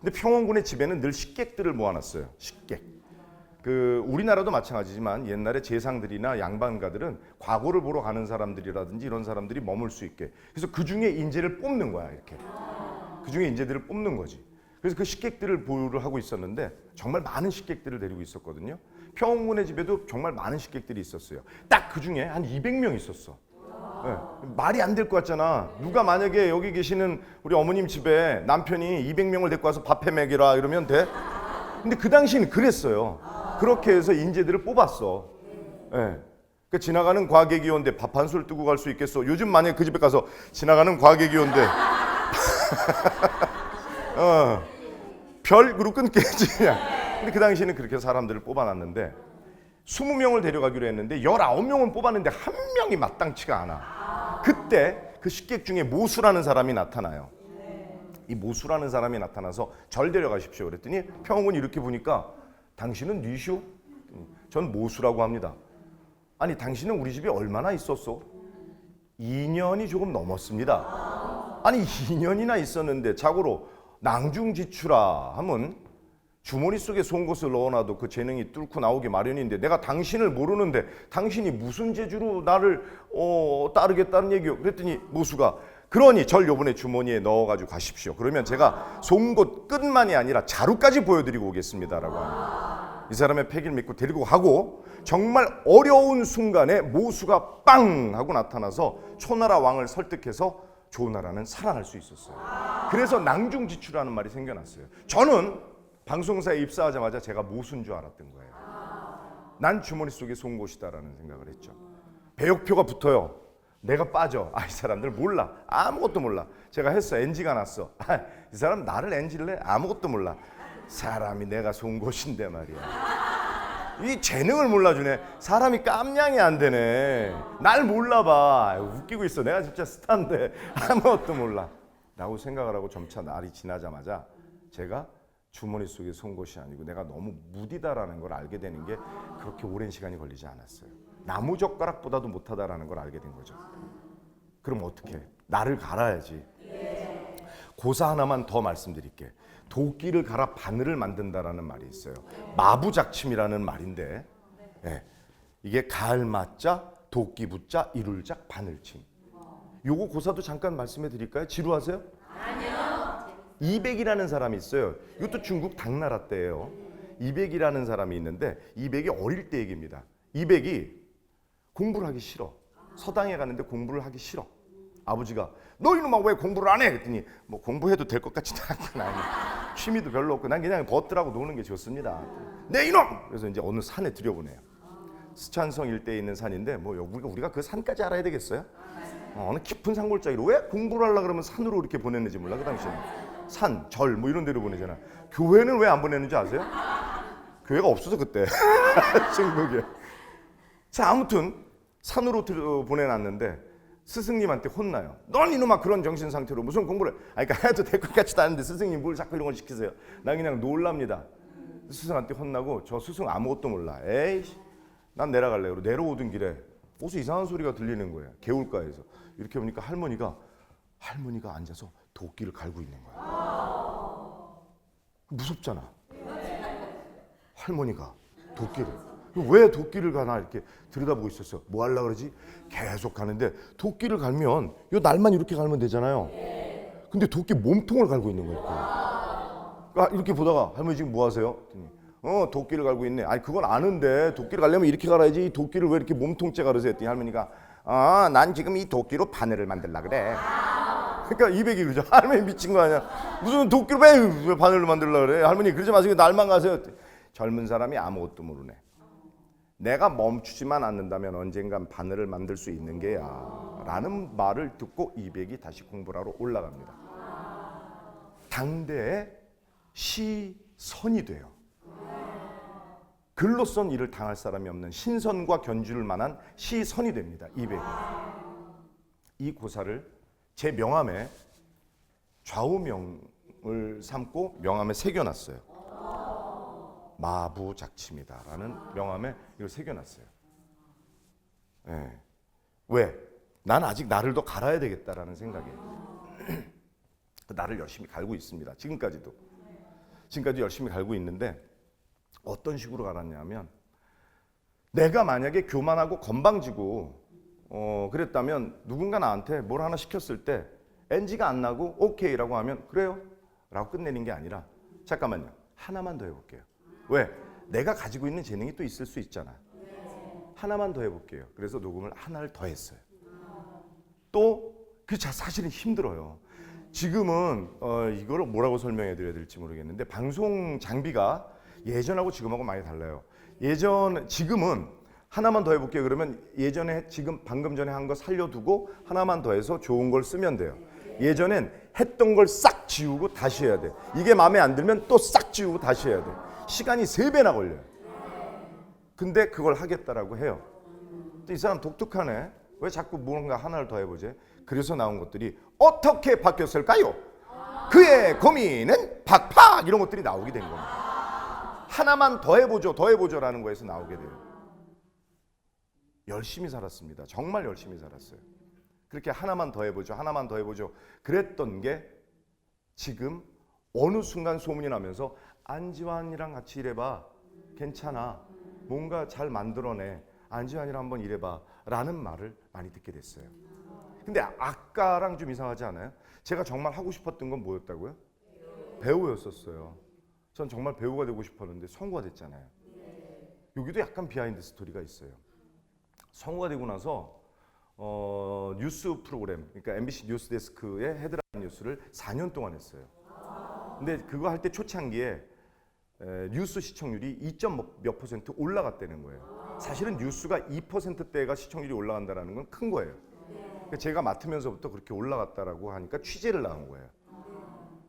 근데 평원군의 집에는 늘 식객들을 모아놨어요. 식객. 우리나라도 마찬가지지만 옛날에 재상들이나 양반가들은 과거를 보러 가는 사람들이라든지 이런 사람들이 머물 수 있게. 그래서 그 중에 인재를 뽑는 거야 이렇게. 그 중에 인재들을 뽑는 거지. 그래서 그 식객들을 보유를 하고 있었는데 정말 많은 식객들을 데리고 있었거든요. 평원군의 집에도 정말 많은 식객들이 있었어요. 딱 그 중에 한 200명 있었어. 네. 말이 안 될 것 같잖아. 누가 만약에 여기 계시는 우리 어머님 집에 남편이 200명을 데리고 와서 밥해 먹이라 이러면 돼? 근데 그 당시는 그랬어요. 그렇게 해서 인재들을 뽑았어. 네. 그러니까 지나가는 과객이 온데 밥 한 술 뜨고 갈 수 있겠어? 요즘 만약에 그 집에 가서 지나가는 과객이 온데 별 그룹 끊겠지. 근데 그 당시에는 그렇게 사람들을 뽑아놨는데 20명을 데려가기로 했는데 19명은 뽑았는데 한 명이 마땅치가 않아. 그때 그 식객 중에 모수라는 사람이 나타나요. 이 모수라는 사람이 나타나서 절 데려가십시오 그랬더니 평원군이 이렇게 보니까 당신은 뉘시오? 전 모수라고 합니다. 아니 당신은 우리 집에 얼마나 있었어? 2년이 조금 넘었습니다. 아니 2년이나 있었는데 자고로 낭중지추라 하면 주머니 속에 송곳을 넣어놔도 그 재능이 뚫고 나오기 마련인데 내가 당신을 모르는데 당신이 무슨 재주로 나를 따르겠다는 얘기요? 그랬더니 모수가 그러니 절 요번에 주머니에 넣어가지고 가십시오. 그러면 제가 송곳 끝만이 아니라 자루까지 보여드리고 오겠습니다라고 합니다. 이 사람의 패기를 믿고 데리고 가고 정말 어려운 순간에 모수가 빵 하고 나타나서 초나라 왕을 설득해서 조나라는 살아날 수 있었어요. 그래서 낭중지추라는 말이 생겨났어요. 저는 방송사에 입사하자마자 제가 모수인 줄 알았던 거예요. 난 주머니 속에 송곳이다라는 생각을 했죠. 배역표가 붙어요. 내가 빠져. 이 사람들 몰라. 아무것도 몰라. 제가 했어. NG가 났어. 이 사람 나를 NG를 해? 아무것도 몰라. 사람이 내가 송곳인데 말이야. 이 재능을 몰라주네. 사람이 깜냥이 안 되네. 날 몰라봐. 웃기고 있어. 내가 진짜 스타인데 아무것도 몰라. 라고 생각을 하고 점차 날이 지나자마자 제가 주머니 속에 송곳이 아니고 내가 너무 무디다라는 걸 알게 되는 게 그렇게 오랜 시간이 걸리지 않았어요. 나무젓가락보다도 못하다라는 걸 알게 된 거죠. 그럼 어떻게 해? 나를 갈아야지. 고사 하나만 더 말씀드릴게. 도끼를 갈아 바늘을 만든다라는 말이 있어요. 마부작침이라는 말인데 이게 가을맞자, 도끼붙자, 이룰자, 바늘침. 요거 고사도 잠깐 말씀해 드릴까요? 지루하세요? 아니요. 이백이라는 사람이 있어요. 이것도 중국 당나라 때예요. 이백이라는 사람이 있는데 이백이 어릴 때 얘기입니다. 이백이 공부를 하기 싫어. 서당에 갔는데 공부를 하기 싫어. 아버지가 너 이놈아 왜 공부를 안 해? 그랬더니 뭐 공부해도 될 것 같지는 않구나. 취미도 별로 없고 난 그냥 벗들하고 노는 게 좋습니다. 네 이놈! 그래서 이제 어느 산에 들여보내요. 스촨성 일대에 있는 산인데 뭐 우리가 그 산까지 알아야 되겠어요? 어느 깊은 산골짜기로 왜 공부를 하려고 그러면 산으로 이렇게 보냈는지 몰라. 그 당시에는 산, 절 뭐 이런 데로 보내잖아. 교회는 왜 안 보내는지 아세요? 교회가 없어서 그때 중국에. 자 아무튼 산으로 보내놨는데 스승님한테 혼나요. 넌 이놈아 그런 정신 상태로 무슨 공부를 그러니까 해도 될 것 같지도 않은데 스승님 뭘 자꾸 이런 걸 시키세요. 난 그냥 놀랍니다. 스승한테 혼나고 저 스승 아무것도 몰라. 에이 난 내려갈래. 그러고 내려오던 길에 무슨 이상한 소리가 들리는 거예요. 개울가에서. 이렇게 보니까 할머니가 앉아서 도끼를 갈고 있는 거야. 무섭잖아. 할머니가 도끼를. 왜 도끼를 가나 이렇게 들여다보고 있었어. 뭐 하려고 그러지? 계속 가는데 도끼를 갈면 요 날만 이렇게 갈면 되잖아요. 근데 도끼 몸통을 갈고 있는 거예요. 이렇게 보다가 할머니 지금 뭐 하세요? 도끼를 갈고 있네. 아니 그건 아는데 도끼를 갈려면 이렇게 갈아야지 이 도끼를 왜 이렇게 몸통째 가르세요? 했더니 할머니가 난 지금 이 도끼로 바늘을 만들려고 그래. 그러니까 이백이 그러죠. 할머니 미친 거 아니야. 무슨 도끼로 왜 바늘을 만들려고 그래. 할머니 그러지 마세요. 날만 가세요. 젊은 사람이 아무것도 모르네. 내가 멈추지만 않는다면 언젠간 바늘을 만들 수 있는 게야 라는 말을 듣고 이백이 다시 공부를 하러 올라갑니다. 당대의 시선이 돼요. 글로선 일을 당할 사람이 없는 신선과 견줄 만한 시선이 됩니다. 이백이. 이 고사를 제 명함에 좌우명을 삼고 명함에 새겨놨어요. 마부작침이다라는 명함에 이걸 새겨놨어요. 왜? 난 아직 나를 더 갈아야 되겠다라는 생각이에요. 나를 열심히 갈고 있습니다. 지금까지도 열심히 갈고 있는데 어떤 식으로 갈았냐면 내가 만약에 교만하고 건방지고 그랬다면 누군가 나한테 뭘 하나 시켰을 때 NG가 안 나고 오케이라고 하면 그래요 라고 끝내는 게 아니라 잠깐만요. 하나만 더 해볼게요. 왜? 내가 가지고 있는 재능이 또 있을 수 있잖아. 하나만 더 해볼게요. 그래서 녹음을 하나를 더 했어요. 또 그 사실은 힘들어요. 지금은 이거를 뭐라고 설명해 드려야 될지 모르겠는데 방송 장비가 예전하고 지금하고 많이 달라요. 지금은 하나만 더 해볼게요. 그러면 예전에 지금 방금 전에 한 거 살려두고 하나만 더 해서 좋은 걸 쓰면 돼요. 예전엔 했던 걸 싹 지우고 다시 해야 돼. 이게 마음에 안 들면 또 싹 지우고 다시 해야 돼. 시간이 3배나 걸려요. 근데 그걸 하겠다라고 해요. 이 사람 독특하네. 왜 자꾸 뭔가 하나를 더 해보지? 그래서 나온 것들이 어떻게 바뀌었을까요? 그의 고민은 팍팍 이런 것들이 나오게 된 겁니다. 하나만 더 해보죠, 더 해보죠라는 거에서 나오게 돼요. 열심히 살았습니다. 정말 열심히 살았어요. 그렇게 하나만 더 해보죠, 하나만 더 해보죠. 그랬던 게 지금 어느 순간 소문이 나면서 안지환이랑 같이 일해봐. 괜찮아. 뭔가 잘 만들어내. 안지환이랑 한번 일해봐. 라는 말을 많이 듣게 됐어요. 근데 아까랑 좀 이상하지 않아요? 제가 정말 하고 싶었던 건 뭐였다고요? 배우였었어요. 전 정말 배우가 되고 싶었는데 성우가 됐잖아요. 여기도 약간 비하인드 스토리가 있어요. 성우가 되고 나서 뉴스 프로그램, 그러니까 MBC 뉴스 데스크의 헤드라인 뉴스를 4년 동안 했어요. 근데 그거 할 때 초창기에 뉴스 시청률이 2몇 % 올라갔다는 거예요. 사실은 뉴스가 2%대가 시청률이 올라간다는 건 큰 거예요. 그러니까 제가 맡으면서부터 그렇게 올라갔다라고 하니까 취재를 나온 거예요.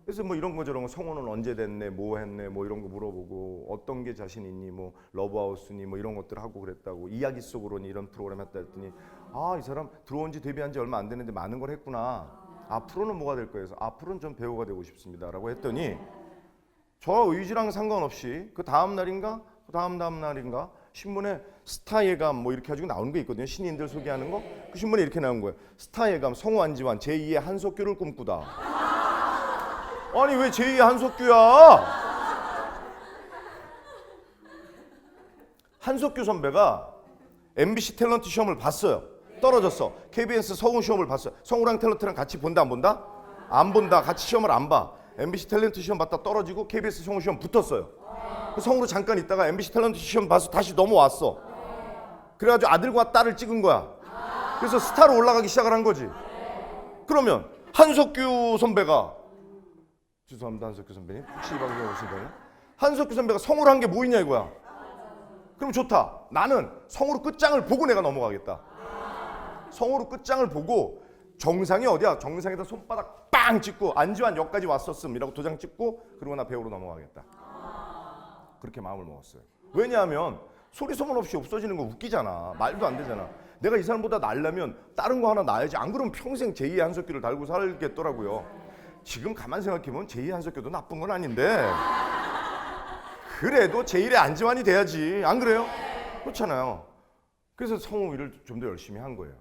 그래서 뭐 이런 거 저런 거 성우는 언제 됐네, 뭐 했네, 뭐 이런 거 물어보고 어떤 게 자신 있니, 뭐 러브하우스니 뭐 이런 것들 하고 그랬다고 이야기 속으로니 이런 프로그램 했다 했더니 아, 이 사람 들어온 지 데뷔한 지 얼마 안 됐는데 많은 걸 했구나. 앞으로는 뭐가 될 거예요? 앞으로는 좀 배우가 되고 싶습니다라고 했더니 저 의지랑 상관없이 그 다음 날인가, 그 다음 날인가 신문에 스타예감 뭐 이렇게 가지고 나오는 게 있거든요. 신인들 소개하는 거. 그 신문에 이렇게 나온 거예요. 스타예감 성우 안지환 제2의 한석규를 꿈꾸다. 아니 왜 제2의 한석규야? 한석규 선배가 MBC 탤런트 시험을 봤어요. 떨어졌어. KBS 성우 시험을 봤어요. 성우랑 탤런트랑 같이 본다 안 본다? 안 본다. 같이 시험을 안 봐. MBC 탤런트 시험 봤다 떨어지고 KBS 성우 시험 붙었어요. 성우로 잠깐 있다가 MBC 탤런트 시험 봐서 다시 넘어왔어. 그래가지고 아들과 딸을 찍은 거야. 그래서 스타로 올라가기 시작을 한 거지. 그러면 한석규 선배가 죄송합니다 한석규 선배님 혹시 이 방송에 오신다면 한석규 선배가 성우를 한 게 뭐 있냐 이거야. 그럼 좋다. 나는 성우로 끝장을 보고 내가 넘어가겠다. 성우로 끝장을 보고 정상이 어디야? 정상에다 손바닥 빵 찍고 안지환 여기까지 왔었음 이라고 도장 찍고 그리고 나 배우로 넘어가겠다. 그렇게 마음을 먹었어요. 왜냐하면 소리 소문 없이 없어지는 거 웃기잖아. 말도 안 되잖아. 내가 이 사람보다 날려면 다른 거 하나 놔야지. 안 그러면 평생 제2의 한석규를 달고 살겠더라고요. 지금 가만 생각해보면 제2의 한석규도 나쁜 건 아닌데 그래도 제1의 안지환이 돼야지. 안 그래요? 그렇잖아요. 그래서 성우 일을 좀 더 열심히 한 거예요.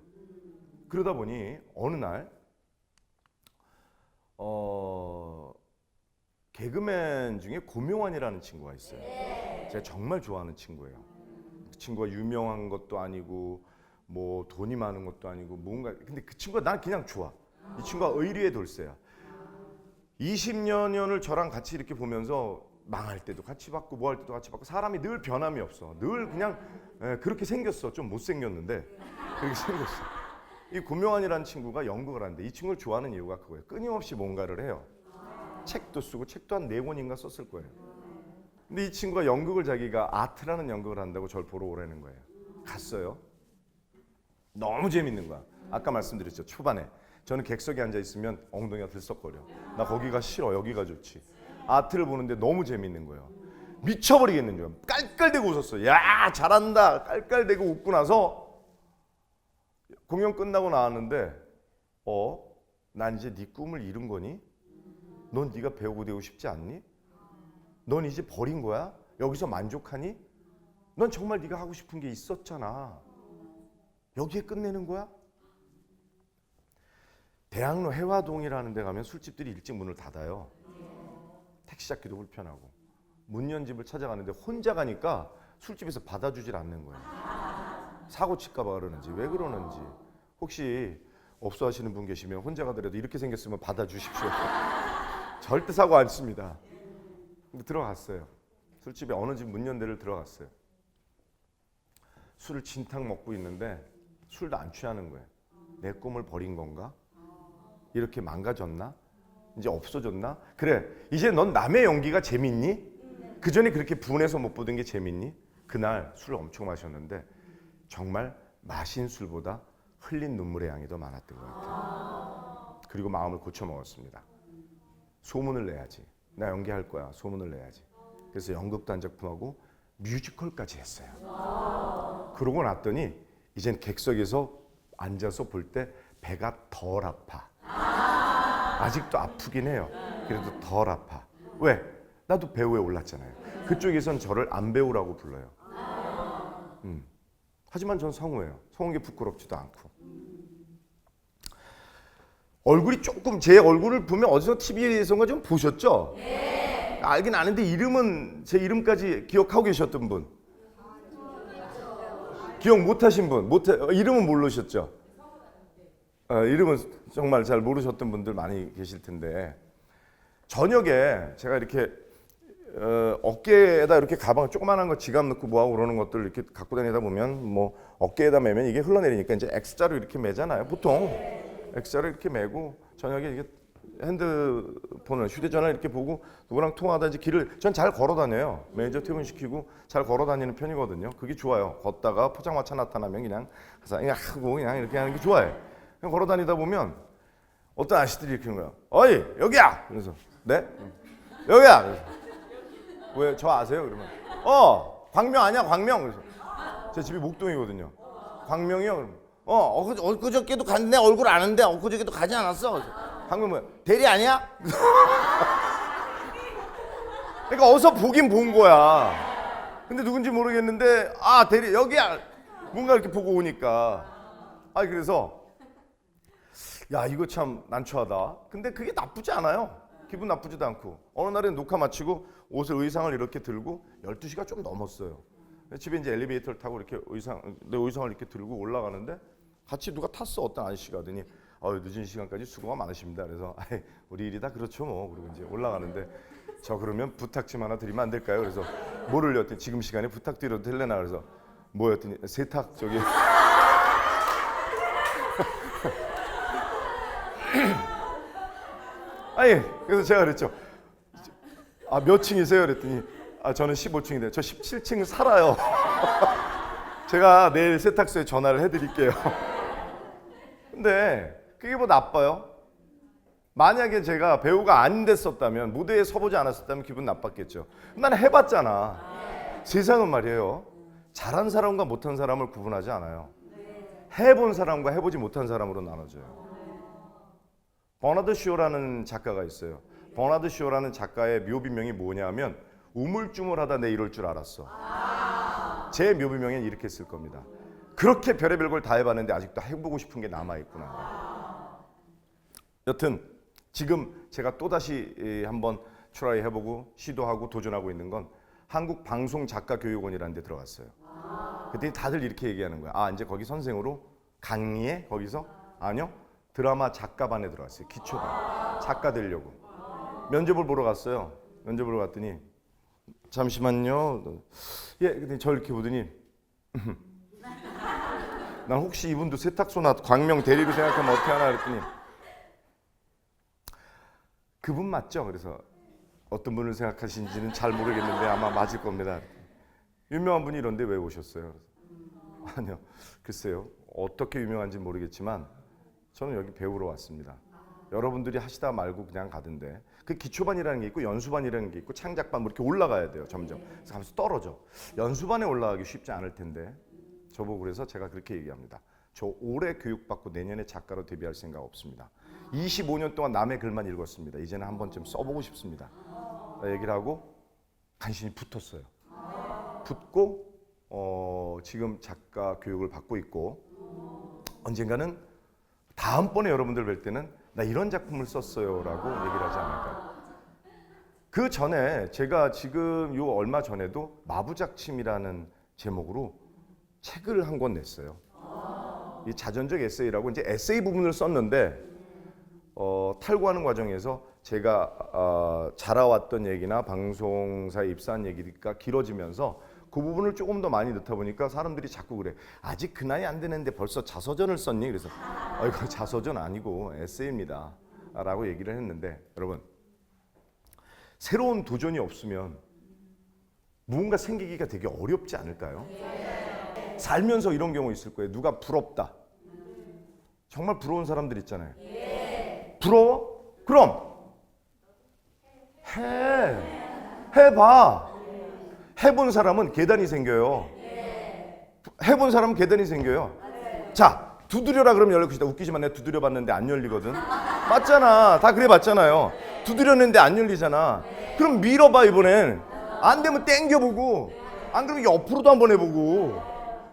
그러다 보니 어느 날 개그맨 중에 고명환이라는 친구가 있어요. 제가 정말 좋아하는 친구예요. 그 친구가 유명한 것도 아니고 뭐 돈이 많은 것도 아니고 뭔가 근데 그 친구가 난 그냥 좋아. 이 친구가 의리의 돌쇠야. 20년을 저랑 같이 이렇게 보면서 망할 때도 같이 봤고 뭐 할 때도 같이 봤고 사람이 늘 변함이 없어. 늘 그냥 그렇게 생겼어. 좀 못생겼는데 그렇게 생겼어. 이 고명환이라는 친구가 연극을 하는데 이 친구를 좋아하는 이유가 그거예요. 끊임없이 뭔가를 해요. 책도 쓰고 책도 한 4권인가 썼을 거예요. 근데 이 친구가 연극을 자기가 아트라는 연극을 한다고 저를 보러 오라는 거예요. 갔어요. 너무 재밌는 거야. 아까 말씀드렸죠. 초반에 저는 객석에 앉아 있으면 엉덩이가 들썩거려. 나 거기가 싫어. 여기가 좋지. 아트를 보는데 너무 재밌는 거예요. 미쳐버리겠는 거예요. 깔깔대고 웃었어요. 야 잘한다. 깔깔대고 웃고 나서 공연 끝나고 나왔는데 난 이제 네 꿈을 이룬 거니? 넌 네가 배우가 되고 싶지 않니? 넌 이제 버린 거야? 여기서 만족하니? 넌 정말 네가 하고 싶은 게 있었잖아. 여기에 끝내는 거야? 대학로 해화동이라는 데 가면 술집들이 일찍 문을 닫아요. 택시 잡기도 불편하고. 문 연 집을 찾아가는데 혼자 가니까 술집에서 받아주질 않는 거예요. 사고 칠까 봐 그러는지 왜 그러는지. 혹시 업소하시는 분 계시면 혼자 가더라도 이렇게 생겼으면 받아주십시오. 절대 사고 안 칩니다. 근데 들어갔어요. 술집에 어느 집 문 연 데를 들어갔어요. 술을 진탕 먹고 있는데 술도 안 취하는 거예요. 내 꿈을 버린 건가? 이렇게 망가졌나? 이제 없어졌나? 그래, 이제 넌 남의 연기가 재밌니? 그전에 그렇게 분해서 못 보던 게 재밌니? 그날 술을 엄청 마셨는데 정말 마신 술보다 흘린 눈물의 양이 더 많았던 것 같아요. 그리고 마음을 고쳐 먹었습니다. 소문을 내야지. 나 연기할 거야. 소문을 내야지. 그래서 연극도 한 작품하고 뮤지컬까지 했어요. 그러고 났더니 이젠 객석에서 앉아서 볼 때 배가 덜 아파. 아직도 아프긴 해요. 그래도 덜 아파. 왜? 나도 배우에 올랐잖아요. 그쪽에선 저를 안 배우라고 불러요. 하지만 전 성우예요. 성우인 게 부끄럽지도 않고. 얼굴이 조금, 제 얼굴을 보면 어디서 TV에서인가 좀 보셨죠? 네. 알긴 아는데 이름은, 제 이름까지 기억하고 계셨던 분? 기억 못하신 분? 이름은 모르셨죠? 이름은 정말 잘 모르셨던 분들 많이 계실 텐데, 저녁에 제가 이렇게 어깨에다 이렇게 가방 조그만한 거 지갑 넣고 뭐하고 그러는 것들 이렇게 갖고 다니다 보면 뭐 어깨에다 매면 이게 흘러내리니까 이제 X자로 이렇게 매잖아요. 보통 X자로 이렇게 매고 저녁에 이게 핸드폰을, 휴대전화를 이렇게 보고 누구랑 통화하든지 길을, 전 잘 걸어 다녀요. 매니저 퇴근시키고 잘 걸어 다니는 편이거든요. 그게 좋아요. 걷다가 포장마차 나타나면 그냥 하고 그냥 이렇게 하는 게 좋아요. 그냥 걸어 다니다 보면 어떤 아저씨들이 이렇게 하는 거야. 어이 여기야. 그래서 네? 여기야. 그래서 왜 저 아세요? 그러면 광명 아니야 광명. 그래서 제 집이 목동이거든요. 광명이요? 그러면 엊그저께도 갔는데 얼굴 아는데 엊그저께도 가지 않았어. 그래서 광명 뭐야? 대리 아니야? 그러니까 어서 보긴 본 거야. 근데 누군지 모르겠는데 대리 여기야. 뭔가 이렇게 보고 오니까 그래서 야 이거 참 난처하다. 근데 그게 나쁘지 않아요. 기분 나쁘지도 않고. 어느 날에 녹화 마치고 의상을 이렇게 들고 12시가 좀 넘었어요. 집에 이제 엘리베이터를 타고 이렇게 내 의상을 이렇게 들고 올라가는데 같이 누가 탔어. 어떤 아저씨가 하더니 늦은 시간까지 수고가 많으십니다. 그래서 우리 일이 다 그렇죠 뭐. 그리고 이제 올라가는데 저 그러면 부탁 좀 하나 드리면 안 될까요? 그래서 뭐를요? 했더니 지금 시간에 부탁드려도 될래나? 그래서 뭐였더니 세탁 저기 그래서 제가 그랬죠. 몇 층이세요? 그랬더니 저는 15층인데 저 17층 살아요. 제가 내일 세탁소에 전화를 해드릴게요. 근데 그게 뭐 나빠요? 만약에 제가 배우가 안 됐었다면, 무대에 서보지 않았었다면 기분 나빴겠죠. 난 해봤잖아. 세상은 말이에요, 잘한 사람과 못한 사람을 구분하지 않아요. 해본 사람과 해보지 못한 사람으로 나눠져요. 버나드 쇼라는 작가가 있어요. 버나드 쇼라는 작가의 묘비명이 뭐냐면 우물쭈물하다 내 이럴 줄 알았어. 제 묘비명엔 이렇게 쓸 겁니다. 그렇게 별의별 걸 다 해봤는데 아직도 해보고 싶은 게 남아있구나. 여튼 지금 제가 또다시 한번 트라이 해보고 시도하고 도전하고 있는 건 한국방송작가교육원이라는 데 들어갔어요. 그랬더니 다들 이렇게 얘기하는 거야. 이제 거기 선생으로 강의에 거기서? 아니요, 드라마 작가반에 들어갔어요. 기초반. 작가 되려고. 면접을 보러 갔어요. 면접을 보러 갔더니 잠시만요. 근데 저 이렇게 보더니 난 혹시 이분도 세탁소나 광명 대리로 생각하면 어떻게 하나 그랬더니 그분 맞죠? 그래서 어떤 분을 생각하시는지는 잘 모르겠는데 아마 맞을 겁니다. 유명한 분이 이런데 왜 오셨어요? 아니요, 글쎄요, 어떻게 유명한지 모르겠지만 저는 여기 배우러 왔습니다. 여러분들이 하시다 말고 그냥 가던데 그 기초반이라는 게 있고 연수반이라는 게 있고 창작반 뭐 이렇게 올라가야 돼요. 점점. 그래서 가면서 떨어져. 연수반에 올라가기 쉽지 않을 텐데 저보고 그래서 제가 그렇게 얘기합니다. 저 올해 교육받고 내년에 작가로 데뷔할 생각 없습니다. 25년 동안 남의 글만 읽었습니다. 이제는 한 번쯤 써보고 싶습니다. 얘기를 하고 간신히 붙었어요. 붙고 지금 작가 교육을 받고 있고 언젠가는 다음번에 여러분들 뵐 때는 나 이런 작품을 썼어요 라고 얘기를 하지 않을까요? 그 전에 제가 지금 요 얼마 전에도 마부작침이라는 제목으로 책을 한 권 냈어요. 이 자전적 에세이라고 이제 에세이 부분을 썼는데 탈구하는 과정에서 제가 자라왔던 얘기나 방송사에 입사한 얘기가 길어지면서 그 부분을 조금 더 많이 넣다 보니까 사람들이 자꾸 그래. 아직 그 나이 안 되는데 벌써 자서전을 썼니? 그래서 이거 자서전 아니고 에세이입니다 라고 얘기를 했는데, 여러분 새로운 도전이 없으면 무언가 생기기가 되게 어렵지 않을까요? 살면서 이런 경우 있을 거예요. 누가 부럽다. 정말 부러운 사람들 있잖아요. 부러워? 그럼 해봐. 해본 사람은 계단이 생겨요. 해본 사람은 계단이 생겨요. 자, 두드려라 그러면 열릴 것이다. 웃기지만 내가 두드려 봤는데 안 열리거든. 맞잖아. 다 그래 봤잖아요. 두드렸는데 안 열리잖아. 그럼 밀어봐 이번엔. 안 되면 땡겨보고, 안 그러면 옆으로도 한번 해보고.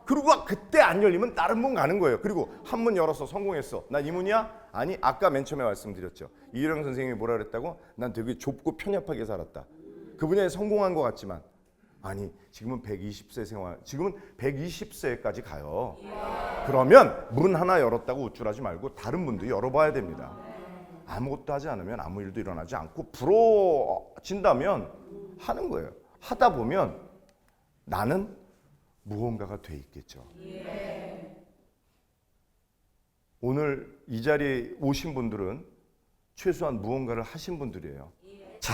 그리고 그때 안 열리면 다른 문 가는 거예요. 그리고 한 문 열었어. 성공했어. 나 이 문이야? 아니, 아까 맨 처음에 말씀드렸죠. 이유령 선생님이 뭐라 그랬다고? 난 되게 좁고 편협하게 살았다. 그 분야에 성공한 것 같지만 아니, 지금은 120세 생활, 지금은 120세까지 가요. 그러면 문 하나 열었다고 우쭐하지 말고 다른 문도 열어봐야 됩니다. 아무것도 하지 않으면 아무 일도 일어나지 않고 부러진다면 하는 거예요. 하다 보면 나는 무언가가 돼 있겠죠. 오늘 이 자리에 오신 분들은 최소한 무언가를 하신 분들이에요. 자,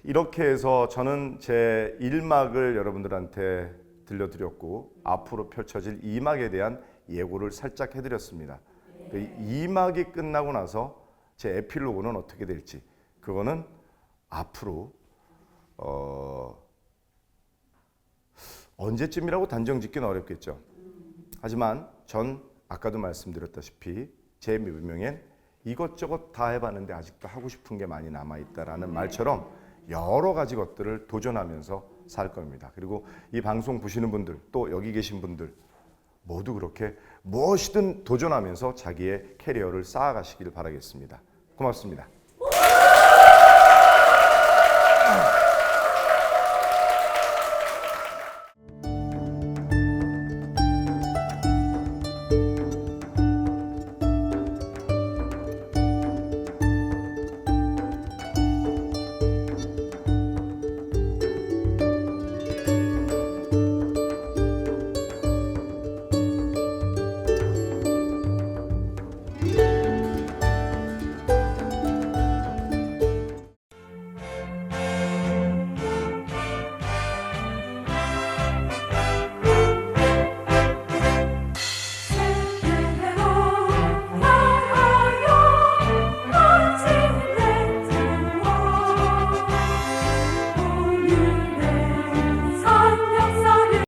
이렇게 해서 저는 제 1막을 여러분들한테 들려드렸고 앞으로 펼쳐질 2막에 대한 예고를 살짝 해드렸습니다. 그 2막이 끝나고 나서 제 에필로그는 어떻게 될지 그거는 앞으로 언제쯤이라고 단정 짓기는 어렵겠죠. 하지만 전 아까도 말씀드렸다시피 제 미분명엔 이것저것 다 해봤는데 아직도 하고 싶은 게 많이 남아있다라는 말처럼 여러 가지 것들을 도전하면서 살 겁니다. 그리고 이 방송 보시는 분들 또 여기 계신 분들 모두 그렇게 무엇이든 도전하면서 자기의 캐리어를 쌓아가시길 바라겠습니다. 고맙습니다.